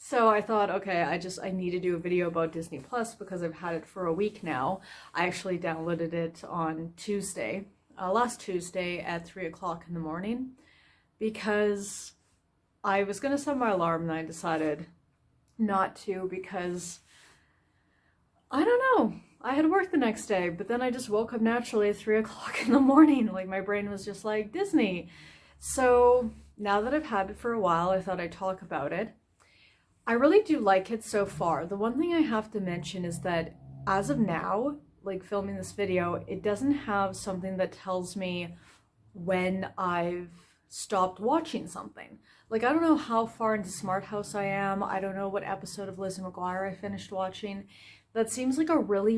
So I thought, okay, I need to do a video about Disney Plus because I've had it for a week now. I actually downloaded it on Tuesday, last Tuesday at 3 o'clock in the morning because I was gonna set my alarm and I decided not to because I don't know. I had work the next day, but then I just woke up naturally at 3 o'clock in the morning. Like my brain was just like Disney. So now that I've had it for a while, I thought I'd talk about it. I really do like it so far. The one thing I have to mention is that as of now, like filming this video, it doesn't have something that tells me when I've stopped watching something. Like, I don't know how far into Smart House I am. I don't know what episode of Lizzie McGuire I finished watching. That seems like a really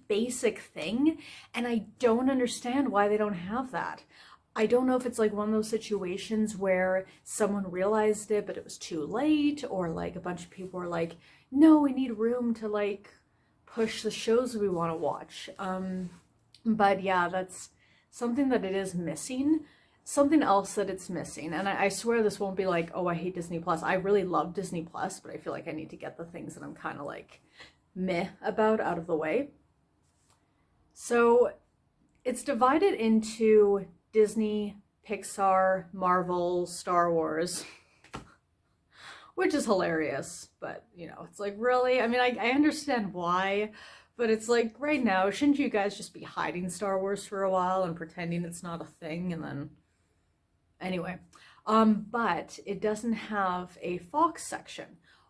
basic thing, and I don't understand why they don't have that. I don't know if it's like one of those situations where someone realized it, but it was too late, or like a bunch of people were like, no, we need room to like push the shows we want to watch. But yeah, that's something that it is missing. Something else that it's missing, and I swear this won't be like, oh, I hate Disney Plus. I really love Disney Plus, but I feel like I need to get the things that I'm kind of like meh about out of the way. So it's divided into Disney, Pixar, Marvel, Star Wars, which is hilarious, but you know, it's like, really? I mean, I understand why, but it's like, right now, shouldn't you guys just be hiding Star Wars for a while and pretending it's not a thing, and then anyway, but it doesn't have a Fox section,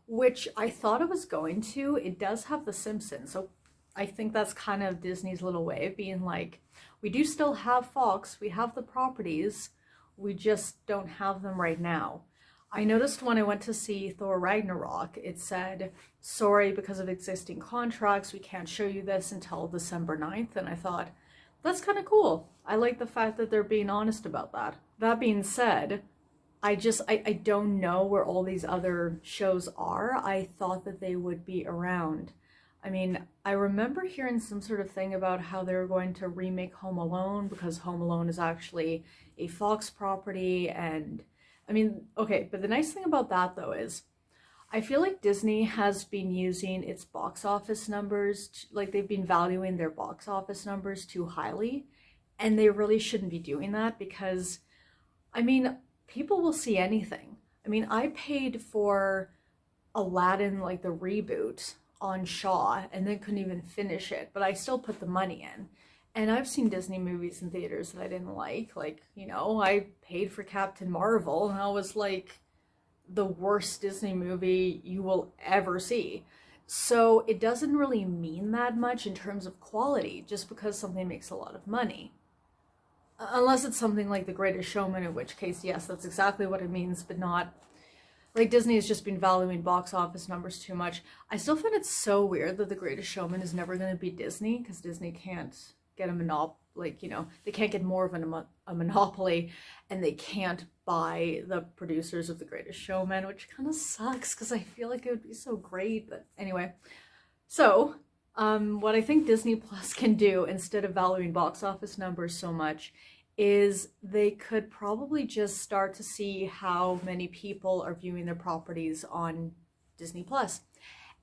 which I thought it was going to. It does have The Simpsons, so I think that's kind of Disney's little way of being like, we do still have Fox, we have the properties, we just don't have them right now. I noticed when I went to see Thor Ragnarok, it said, sorry, because of existing contracts, we can't show you this until December 9th, and I thought, that's kind of cool. I like the fact that they're being honest about that. That being said, I don't know where all these other shows are. I thought that they would be around. I mean, I remember hearing some sort of thing about how they were going to remake Home Alone because Home Alone is actually a Fox property, and I mean, okay, but the nice thing about that though is I feel like Disney has been using its box office numbers, like they've been valuing their box office numbers too highly, and they really shouldn't be doing that because, I mean, people will see anything. I mean, I paid for Aladdin, like the reboot, on Shaw and then couldn't even finish it, but I still put the money in. And I've seen Disney movies in theaters that I didn't like, you know, I paid for Captain Marvel and I was like, the worst Disney movie you will ever see. So it doesn't really mean that much in terms of quality just because something makes a lot of money. Unless it's something like The Greatest Showman, in which case, yes, that's exactly what it means, but not like Disney has just been valuing box office numbers too much. I still find it so weird that The Greatest Showman is never going to be Disney because Disney can't get a monopoly, like, you know, they can't get more of a monopoly, and they can't buy the producers of The Greatest Showman, which kind of sucks because I feel like it would be so great. But anyway, so what I think Disney Plus can do instead of valuing box office numbers so much is they could probably just start to see how many people are viewing their properties on Disney Plus.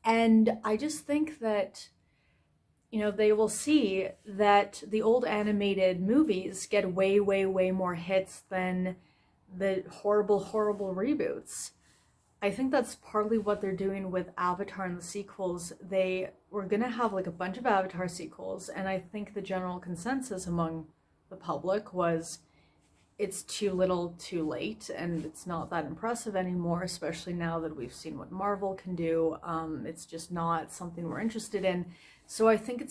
And I just think that, you know, they will see that the old animated movies get way more hits than the horrible reboots. I think that's partly what they're doing with Avatar and the sequels. They were gonna have like a bunch of Avatar sequels, and I think the general consensus among the public was it's too little too late and it's not that impressive anymore, especially now that we've seen what Marvel can do. It's just not something we're interested in. So I think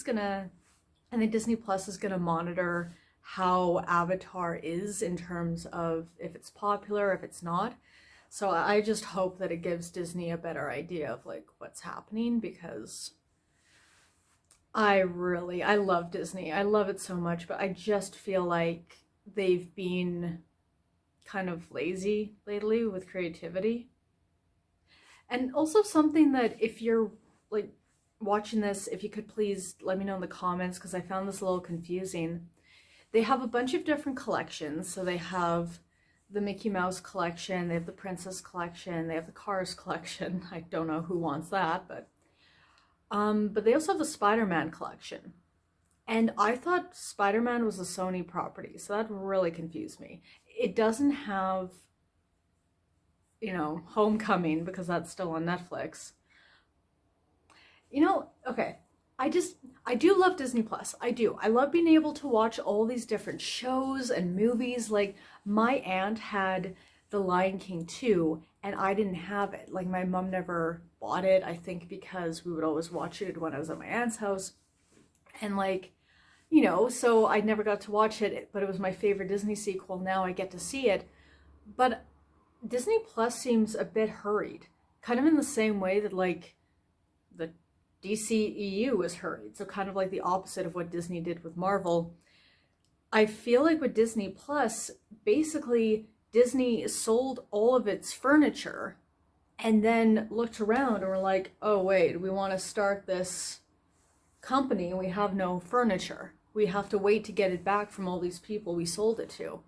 Disney Plus is gonna monitor how Avatar is in terms of if it's popular, if it's not. So I just hope that it gives Disney a better idea of like what's happening, because I love Disney. I love it so much, but I just feel like they've been kind of lazy lately with creativity. And also something that, if you're like watching this, if you could please let me know in the comments, because I found this a little confusing. They have a bunch of different collections. So they have the Mickey Mouse collection, they have the Princess collection, they have the Cars collection. I don't know who wants that, but they also have the Spider-Man collection. And I thought Spider-Man was a Sony property, so that really confused me. It doesn't have, you know, Homecoming because that's still on Netflix. You know, okay, I do love Disney Plus. I do. I love being able to watch all these different shows and movies. Like, my aunt had The Lion King 2, and I didn't have it. Like, my mom never bought it, I think because we would always watch it when I was at my aunt's house. And like, you know, so I never got to watch it, but it was my favorite Disney sequel. Now I get to see it. But Disney Plus seems a bit hurried, kind of in the same way that like the DCEU was hurried. So kind of like the opposite of what Disney did with Marvel. I feel like with Disney Plus, basically Disney sold all of its furniture and then looked around and were like, oh wait, we want to start this company and we have no furniture. We have to wait to get it back from all these people we sold it to.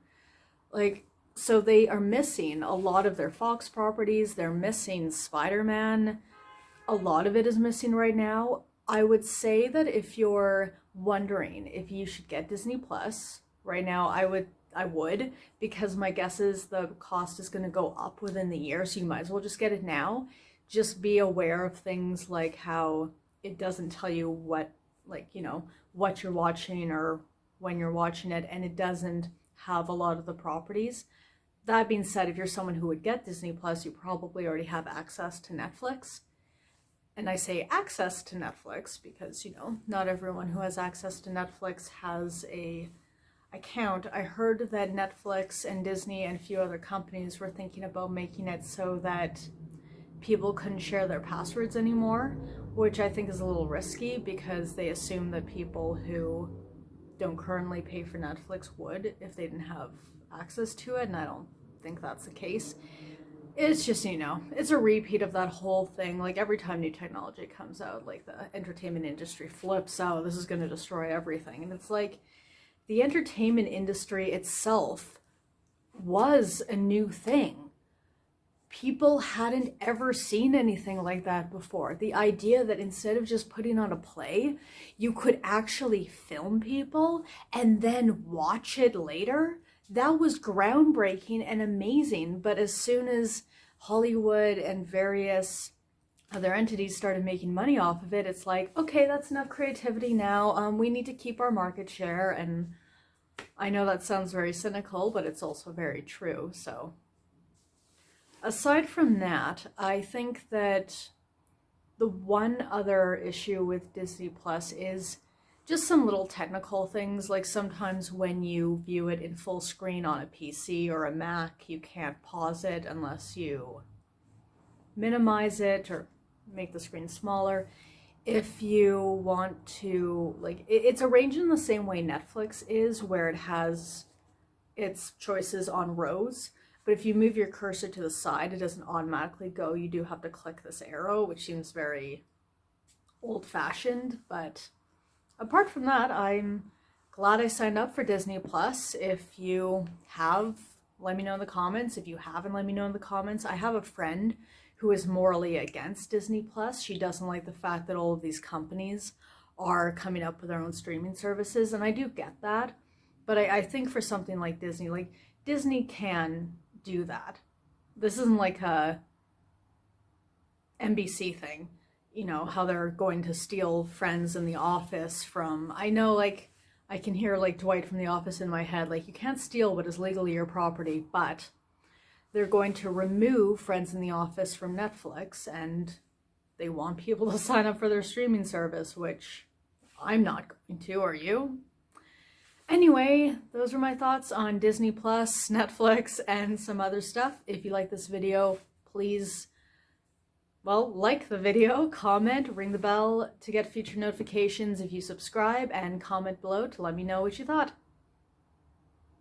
Like, so they are missing a lot of their Fox properties. They're missing Spider-Man. A lot of it is missing right now. I would say that if you're wondering if you should get Disney Plus right now, I would, because my guess is the cost is going to go up within the year, so you might as well just get it now. Just be aware of things like how it doesn't tell you what, like, you know, what you're watching or when you're watching it, and it doesn't have a lot of the properties. That being said, if you're someone who would get Disney Plus, you probably already have access to Netflix. And I say access to Netflix because, you know, not everyone who has access to Netflix has a account. I heard that Netflix and Disney and a few other companies were thinking about making it so that people couldn't share their passwords anymore, which I think is a little risky because they assume that people who don't currently pay for Netflix would if they didn't have access to it, and I don't think that's the case. It's just, you know, it's a repeat of that whole thing. Like, every time new technology comes out, like, the entertainment industry flips out, this is going to destroy everything. And it's like, the entertainment industry itself was a new thing. People hadn't ever seen anything like that before. The idea that instead of just putting on a play, you could actually film people and then watch it later, that was groundbreaking and amazing. But as soon as Hollywood and various other entities started making money off of it, it's like, okay, that's enough creativity now. We need to keep our market share. And I know that sounds very cynical, but it's also very true. So aside from that, I think that the one other issue with Disney Plus is just some little technical things. Like, sometimes when you view it in full screen on a PC or a Mac, you can't pause it unless you minimize it or make the screen smaller. If you want to, like, it's arranged in the same way Netflix is, where it has its choices on rows. But if you move your cursor to the side, it doesn't automatically go. You do have to click this arrow, which seems very old-fashioned. But apart from that, I'm glad I signed up for Disney Plus. If you have, let me know in the comments. If you haven't, let me know in the comments. I have a friend who is morally against Disney Plus. She doesn't like the fact that all of these companies are coming up with their own streaming services, and I do get that. But I think for something like Disney can do that. This isn't like a NBC thing, you know, how they're going to steal Friends in The Office from, I know, like, I can hear like Dwight from The Office in my head, like, you can't steal what is legally your property, but they're going to remove Friends in The Office from Netflix, and they want people to sign up for their streaming service, which I'm not going to, are you? Anyway, those are my thoughts on Disney Plus, Netflix, and some other stuff. If you like this video, please, well, like the video, comment, ring the bell to get future notifications if you subscribe, and comment below to let me know what you thought.